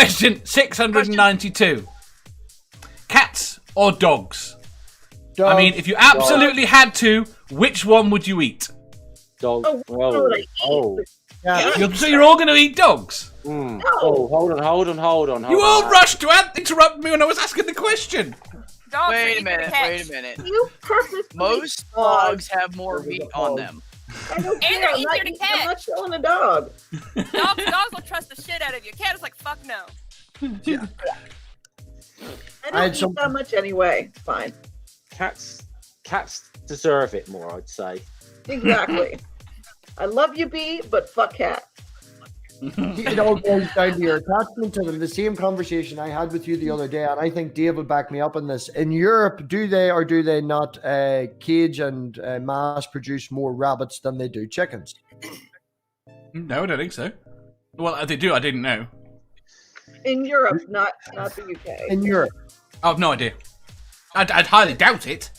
Question 692. Cats or dogs? Dog. I mean, if you absolutely had to, which one would you eat? Dog. Yeah. So you're all going to eat dogs? Mm. Oh, hold on. You all rushed to interrupt me when I was asking the question. Dogs Wait are a minute. cats. Wait a minute. You purposely. Most dogs have more meat on them. I don't And care. they're I'm not, easier to I'm not catch. killing a dog. Dogs will trust the shit out of you. Cat is like, fuck no. I don't eat that much anyway. It's fine. Cats deserve it more, I'd say. Exactly. I love you, Bee, but fuck cat. It all boils down to your attachment to them. The same conversation I had with you the other day, and I think Dave will back me up on this. In Europe, do they or do they not cage and mass produce more rabbits than they do chickens? No, I don't think so. Well, they do. I didn't know. In Europe, not the UK. In Europe. I have no idea. I'd highly doubt it,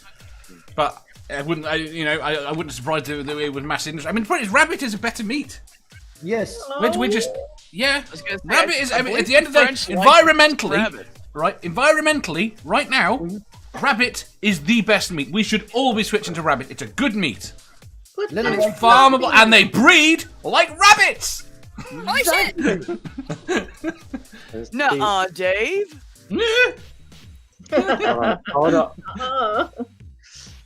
but I wouldn't. I wouldn't surprise if it was mass industry. I mean, the point is, rabbit is a better meat. Yes. We just, yeah. I was gonna say, Rabbit is. I mean, believe at the end of the day, French like environmentally, rabbit. right? Environmentally, right now, rabbit is the best meat. We should all be switching to rabbit. It's a good meat. But Little that's It's farmable, not and they breed like rabbits. Holy shit! Nuh-uh, Dave. Hold on. Uh,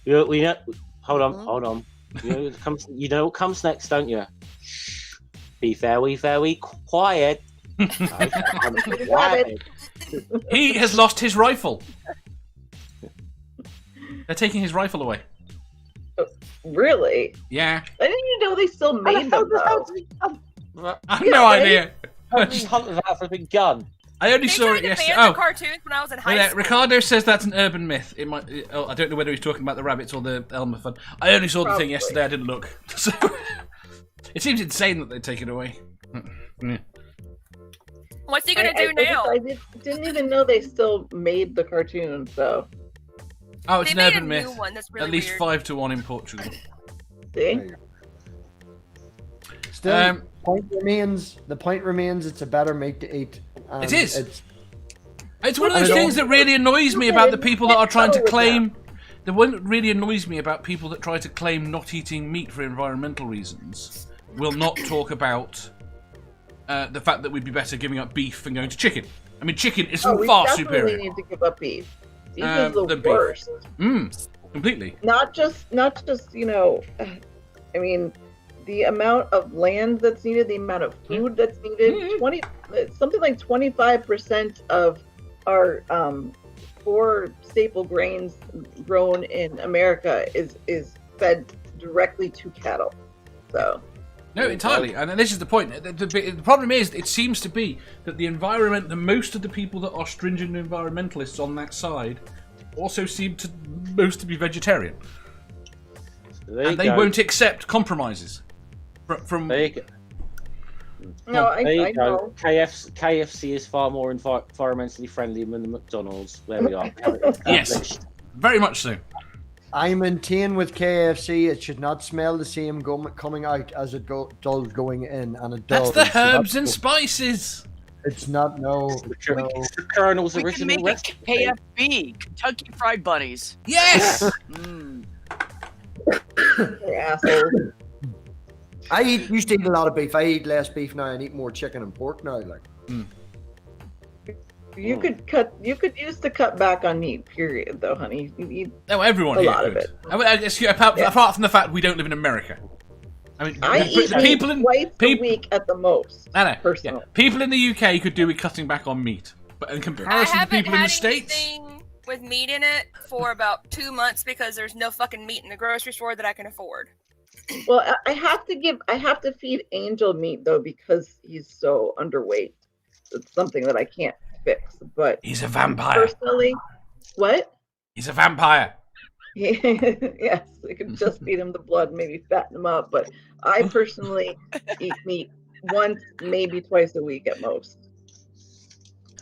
We know. Hold on. You know what comes next, don't you? Shh. Be very quiet. Rabbit. He has lost his rifle. They're taking his rifle away. Really? Yeah, I didn't even know they still made them, though. I have no idea. Hunting that for a big gun. I only They saw tried it to yesterday. ban the Oh, cartoons when I was in high yeah, school. Ricardo says that's an urban myth. It might. Oh, I don't know whether he's talking about the rabbits or the Elmer Fun. I only saw the thing Probably. yesterday. I didn't look. So it seems insane that they take it away. Yeah. What's he gonna do now? I didn't even know they still made the cartoon, so. Oh, it's They an made a urban new myth. one that's really At least weird. 5-1 in Portugal. See? Still, the point remains it's a better meat to eat. And It is. It's It's one of those I don't- things that really annoys me about the people that are trying to With that. claim. The one that really annoys me about people that try to claim not eating meat for environmental reasons will not talk about the fact that we'd be better giving up beef and going to chicken. I mean, chicken is Oh, we far definitely superior. need to give up beef. Beef is Than the beef. worst. Completely. Not just I mean, the amount of land that's needed, the amount of food that's needed. 25% of our 4 staple grains grown in America is fed directly to cattle. So No, entirely. And this is the point. The problem is, it seems to be that the most of the people that are stringent environmentalists on that side also seem to most to be vegetarian. And they won't accept compromises from There you go. no, I There you know. go. KFC is far more environmentally friendly than the McDonald's. There we are. Yes, very much so. I maintain with KFC, it should not smell the same coming out as it does going in, and it That's does. the herbs and spices. It's not no. It's the Colonel's We can original make it recipe. KFB, Kentucky Fried Bunnies. Yes. Mm. They're assholes. I used to eat a lot of beef. I eat less beef now and eat more chicken and pork now. Like, You could use to cut back on meat. Period. Though, honey, you eat No, everyone a here lot could. of it. I mean, apart from the fact we don't live in America. I mean, I eat the meat people in twice a people- week at the most. I know. Personally. Yeah. People in the UK could do with cutting back on meat, but in I comparison to haven't people in had the States, anything with meat in it for about 2 months because there's no fucking meat in the grocery store that I can afford. Well, I have to feed Angel meat though because he's so underweight. It's something that I can't fix. But he's a vampire. personally, what? He's a vampire. Yes, I could just feed him the blood, maybe fatten him up. But I personally eat meat once, maybe twice a week at most.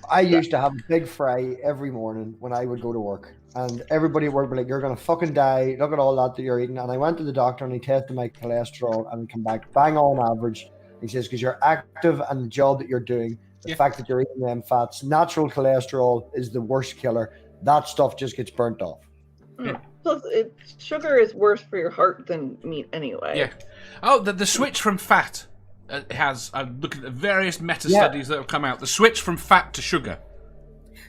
I used to have a big fry every morning when I would go to work, and everybody at work would be like, "You're gonna fucking die! Look at all that you're eating." And I went to the doctor, and he tested my cholesterol, and come back bang on average. He says, "Because you're active and the job that you're doing, The fact that you're eating them fats, natural cholesterol is the worst killer. That stuff just gets burnt off. Plus, sugar is worse for your heart than meat anyway. Yeah. Oh, the switch from fat has. I'm looking at various meta studies that have come out. The switch from fat to sugar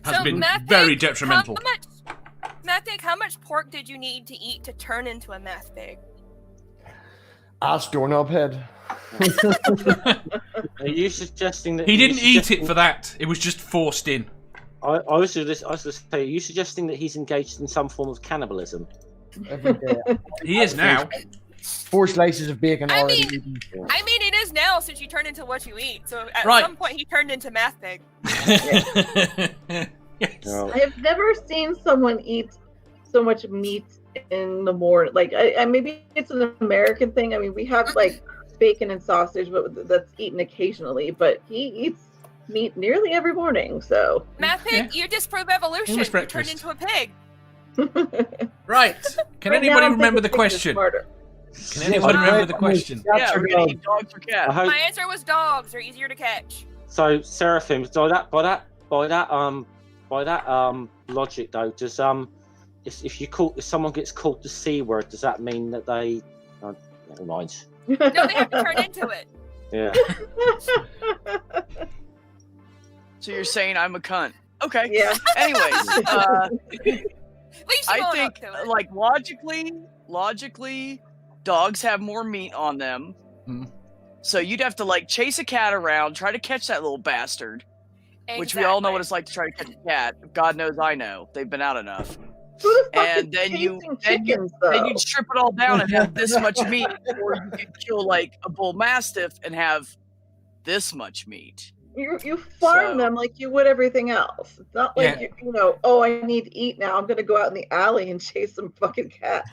has been very detrimental. How much pork did you need to eat to turn into a meth pig? Ask Doorknob Head. Are you suggesting that he didn't eat it for that? It was just forced in. I was just say, are you suggesting that he's engaged in some form of cannibalism? Every day. He is now. 4 slices of bacon I already mean, eaten. it is now since you turned into what you eat. So at Right. some point he turned into math pig. Yes. No. I have never seen someone eat so much meat in the morning. Like, I maybe it's an American thing. I mean, we have like bacon and sausage, but that's eaten occasionally. But he eats meat nearly every morning. So Math pig, you disprove evolution. It was You turned breakfast. into a pig. Right. Can Right now, anybody I'm remember the thinking pigs are question? smarter. Can anybody remember the question? Yeah, we're gonna eat dogs or I cats. hope My answer was dogs. They're easier to catch. so. Seraphim, by that logic though, does if someone gets called the C word, does that mean that they? Never mind. No, they have to turn into it. Yeah. So you're saying I'm a cunt? Okay. Yeah. Anyways, At least you I own think up to it. like logically, dogs have more meat on them. Hmm. So you'd have to like chase a cat around, try to catch that little bastard. Which we all know what it's like to try to catch a cat. God knows I know. They've been out enough. Who the fuck And is then chasing chickens, though? Then you'd strip it all down and have this much meat, or you could kill like a bull mastiff and have this much meat. You farm So- them like you would everything else. It's not like you know, oh, I need to eat now. I'm gonna go out in the alley and chase some fucking cat.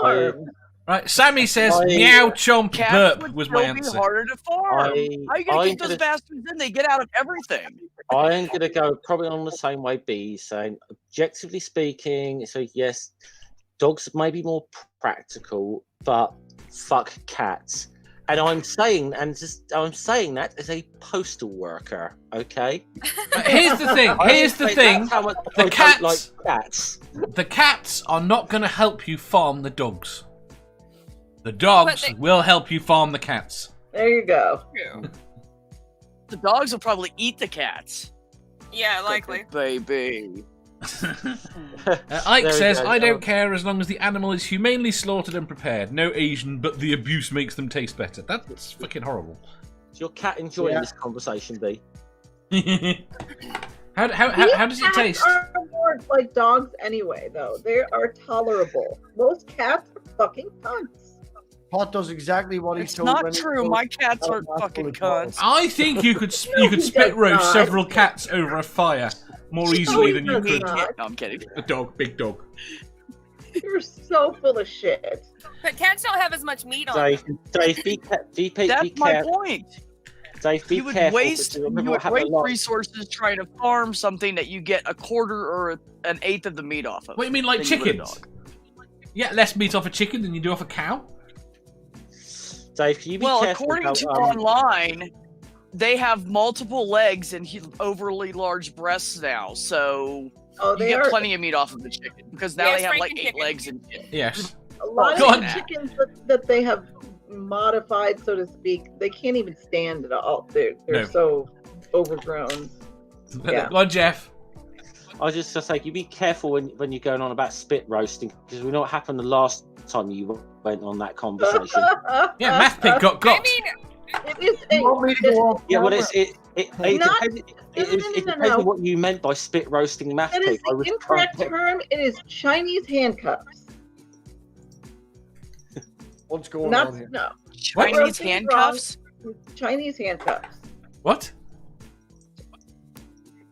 Farm. Right. Sammy says I- meow chomp Cats burp would was still my be answer. harder to farm. How are you gonna I'm keep those gonna- bastards in? They get out of everything. I'm going to go probably on the same way B, saying objectively speaking, so yes, dogs may be more practical, but fuck cats. And I'm saying that as a postal worker, okay? Here's the thing. Here's the thing. That's how much The I don't cats- like cats. The cats are not going to help you farm the dogs. The dogs will help you farm the cats. There you go. The dogs will probably eat the cats. Yeah, likely. Baby. Ike There we says, go. I don't care as long as the animal is humanely slaughtered and prepared. No Asian, but the abuse makes them taste better. That's fucking horrible. Is your cat enjoying Yeah. this conversation, B? How does it Cats taste? are more like dogs anyway, though. They are tolerable. Most cats are fucking cunts. Pot does exactly what he's It's told. not when he's true. told. My cats aren't That's fucking what it's called. cunts. I think you could No, he spit does roast not. several cats over a fire more easily he than you does could not. No, I'm kidding. a dog, big dog. You're so full of shit. But cats don't have as much meat on them. Dave, be That's my careful. point. Dave, be You would careful. waste, because you remember would what happened waste last- resources trying to farm something that you get a quarter or an eighth of the meat off of. What, you mean like than you would a chickens? dog. You get less meat off a chicken than you do off a cow? Dave, can you be Well, careful according about, to online, they have multiple legs and overly large breasts now, so Oh, you they get are plenty of meat off of the chicken because now Yes, they have like Franken 8 chicken. legs and shit. Yes. a lot Go of on. the chickens that they have modified, so to speak. They can't even stand at all. They're No. so overgrown. Yeah. Go on, Jeff. I was just to say, you be careful when you're going on about spit roasting, because we know what happened the last time you went on that conversation. Yeah, Math Pig got got. I mean, You want me to go off Yeah, well, camera? it Not- depends, it no, depends no. on what you meant by spit roasting math. that is I was the incorrect trying to- term. It is Chinese handcuffs. What's going Not on here? no Chinese roasting is handcuffs? Chinese handcuffs. What?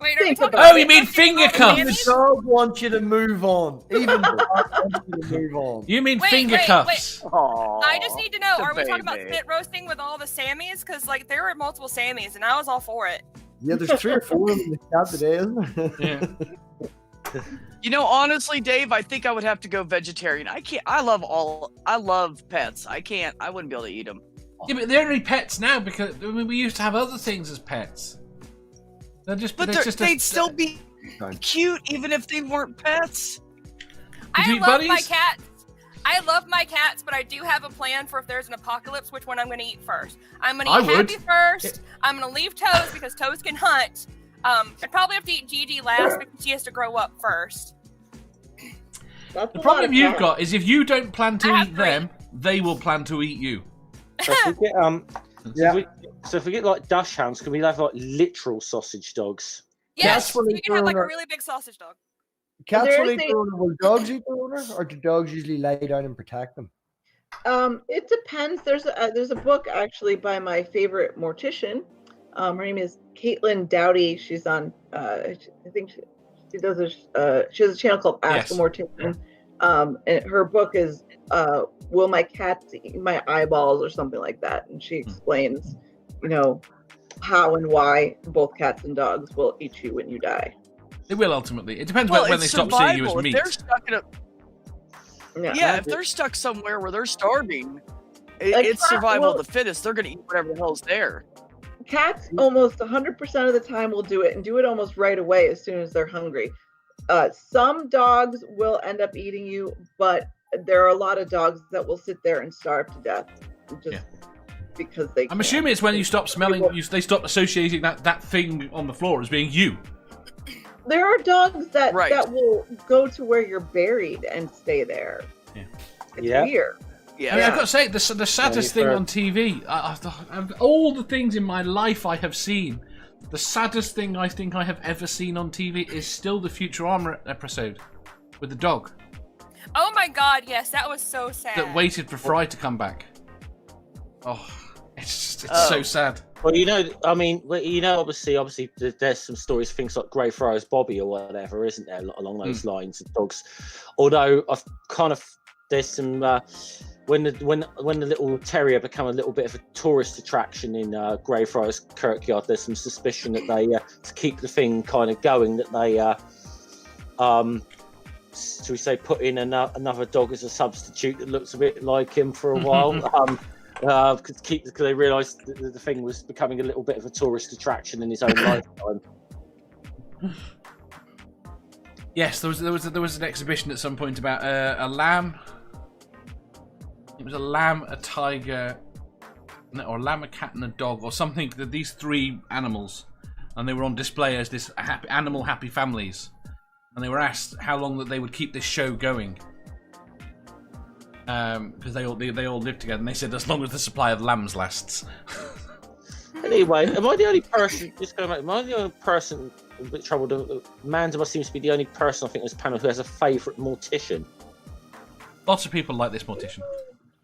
wait, are we Think talking about Oh, you mean finger Even cuffs? the dog wants you to move on. Even the dog wants you to move on. You mean Wait, finger wait, cuffs? Aww, I just need to know, the are we talking about baby. spit roasting with all the Sammys? Because, like, there were multiple Sammys, and I was all for it. Yeah, there's 3 or 4 of them in the chat today, isn't there? Yeah. You know, honestly, Dave, I think I would have to go vegetarian. I can't. I love pets. I wouldn't be able to eat them. Yeah, but they're only pets now because I mean, we used to have other things as pets. They'd still be cute even if they weren't pets. I love my cats. I love my cats, but I do have a plan for if there's an apocalypse, which one I'm going to eat first. I'm going to eat Happy first. I'm going to leave Toes because Toes can hunt. I'd probably have to eat Gigi last because she has to grow up first. The problem you've got is if you don't plan to eat them, they will plan to eat you. So if we get like dash hounds, can we have like literal sausage dogs? Yes, we can have like a really big sausage dog. Cats will eat their owner. Will dogs eat their owner, or do dogs usually lie down and protect them? It depends. There's a book actually by my favorite mortician. Her name is Caitlin Dowdy. She's on. I think she does she has a channel called Ask a Mortician. And her book is "Will My Cats Eat My Eyeballs" or something like that, and she explains, how and why both cats and dogs will eat you when you die. They will ultimately. It depends when they stop seeing you as meat. If they're stuck if they're stuck somewhere where they're starving, it's survival of the fittest. They're going to eat whatever the hell's there. Cats almost 100% of the time will do it, and do it almost right away as soon as they're hungry. Some dogs will end up eating you, but there are a lot of dogs that will sit there and starve to death because they. I'm assuming it's when you stop smelling. They stop associating that thing on the floor as being you. There are dogs that will go to where you're buried and stay there. Yeah. It's weird. Yeah, I've got to say, the saddest thing on TV, of all the things in my life I have seen, the saddest thing I think I have ever seen on TV is still the Futurama episode with the dog. Oh my god, yes, that was so sad. That waited for Fry to come back. Oh, it's so sad. Well, obviously, there's some stories, things like Grey Friars Bobby or whatever, isn't there, along those lines of dogs. Although I've there's some when the little terrier become a little bit of a tourist attraction in Greyfriars Kirkyard, there's some suspicion that they to keep the thing kind of going, that they should we say put in another dog as a substitute that looks a bit like him for a while. Because they realised that the thing was becoming a little bit of a tourist attraction in his own lifetime. Yes, there was an exhibition at some point about a lamb. It was a lamb, a tiger, or a lamb, a cat, and a dog, or something. These three animals, and they were on display as this animal happy families, and they were asked how long that they would keep this show going. Because they all live together, and they said as long as the supply of lambs lasts. Anyway, am I the only person? Just going back, am I the only person a bit troubled? Mandela seems to be the only person I think on this panel who has a favourite mortician. Lots of people like this mortician.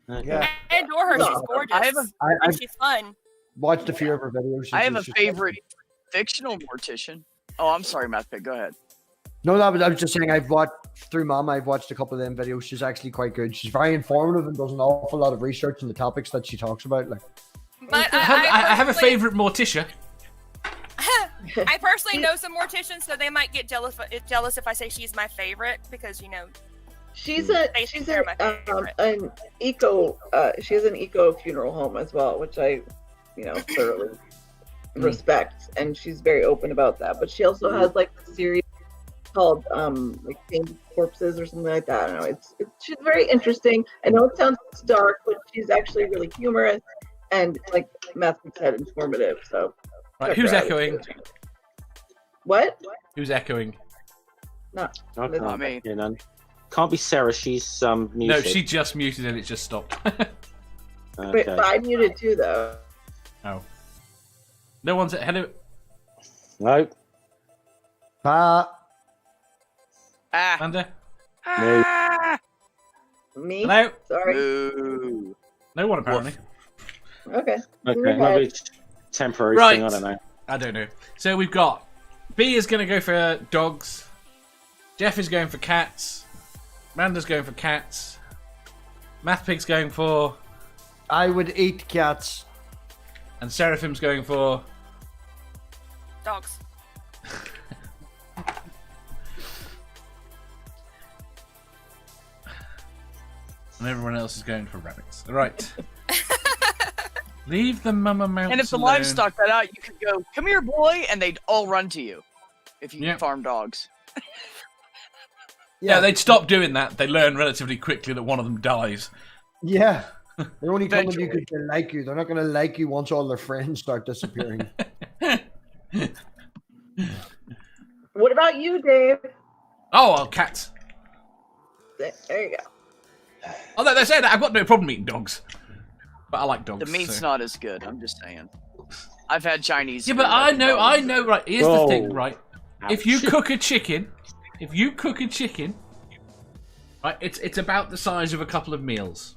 Okay. Yeah, I adore her. She's gorgeous. And she's fun. Watched a few of her videos. I have a favorite fictional mortician. Oh, I'm sorry, Matt Pitt. Go ahead. No, I was just saying I've watched through Mama. I've watched a couple of them videos. She's actually quite good. She's very informative and does an awful lot of research on the topics that she talks about. Like, but I have a favourite morticia. I personally know some morticians, so they might get jealous if I say she's my favorite because she's an eco. She has an eco funeral home as well, which I, thoroughly respect, and she's very open about that. But she also has like a series called like Tainted Corpses or something like that. I don't know. She's very interesting. I know it sounds dark, but she's actually really humorous and, like Matthew said, informative. So, right, who's echoing? What? Who's echoing? Not me. Can't be Sarah. She's muted. No, she just muted and it just stopped. Okay. But I muted too, though. Oh. No one's at hello. No. Amanda? Me? Hello? Sorry. Ooh. No one apparently. Okay. Maybe it's temporary Right. thing. I don't know. I don't know. So we've got B is going to go for dogs. Jeff is going for cats. Amanda's going for cats. Mathpig's going for... I would eat cats. And Seraphim's going for... dogs. And everyone else is going for rabbits. Right. Leave the mama mounts And if the alone. livestock got out, you could go, come here, boy, and they'd all run to you if you farm dogs. Yeah, they'd stop doing that. They learn relatively quickly that one of them dies. Yeah. They're only coming to you because they like you. They're not going to like you once all their friends start disappearing. What about you, Dave? Oh, well, cats. There you go. Although they say that I've got no problem eating dogs. But I like dogs. The meat's not as good, I'm just saying. I've had Chinese. Yeah, but I know, right. Here's the thing, right? If you cook a chicken, right, it's about the size of a couple of meals.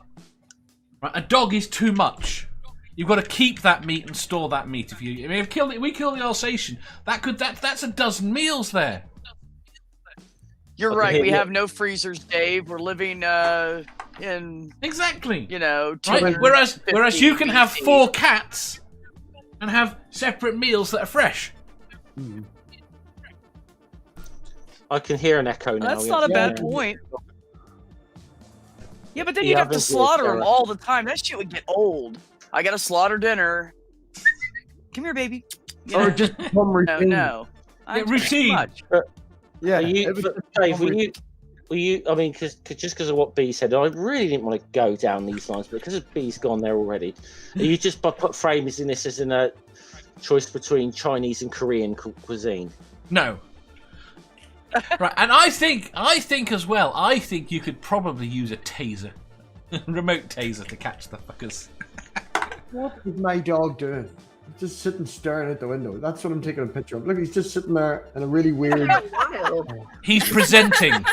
Right? A dog is too much. You've got to keep that meat and store that meat. If we kill the Alsatian, that's a dozen meals there. You're right. We have no freezers, Dave. We're living in exactly. You know, right? Whereas you can have 4 cats and have separate meals that are fresh. I can hear an echo now. That's not a bad point. Yeah, but then you'd have to slaughter them all the time. That shit would get old. I gotta slaughter dinner. Come here, baby. Or just become routine. No. Routine. Yeah. Dave, were you? I mean, just because of what B said, I really didn't want to go down these lines, but because B's gone there already, are you just put framers in this as in a choice between Chinese and Korean cuisine? No. Right, and I think as well. I think you could probably use a taser, remote taser, to catch the fuckers. What is my dog doing? He's just sitting staring at the window. That's what I'm taking a picture of. Look, he's just sitting there in a really weird. He's presenting.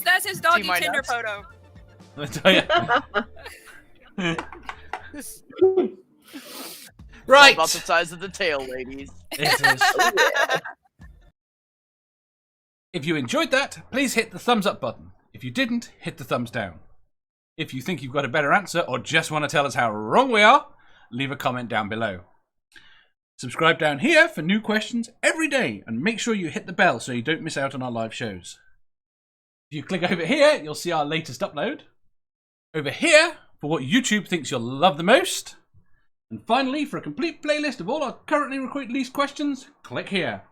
That's his doggy Tinder photo. Right. About the size of the tail, ladies. If you enjoyed that, please hit the thumbs up button. If you didn't, hit the thumbs down. If you think you've got a better answer or just want to tell us how wrong we are, leave a comment down below. Subscribe down here for new questions every day, and make sure you hit the bell so you don't miss out on our live shows. If you click over here, you'll see our latest upload. Over here, for what YouTube thinks you'll love the most. And finally, for a complete playlist of all our currently released questions, click here.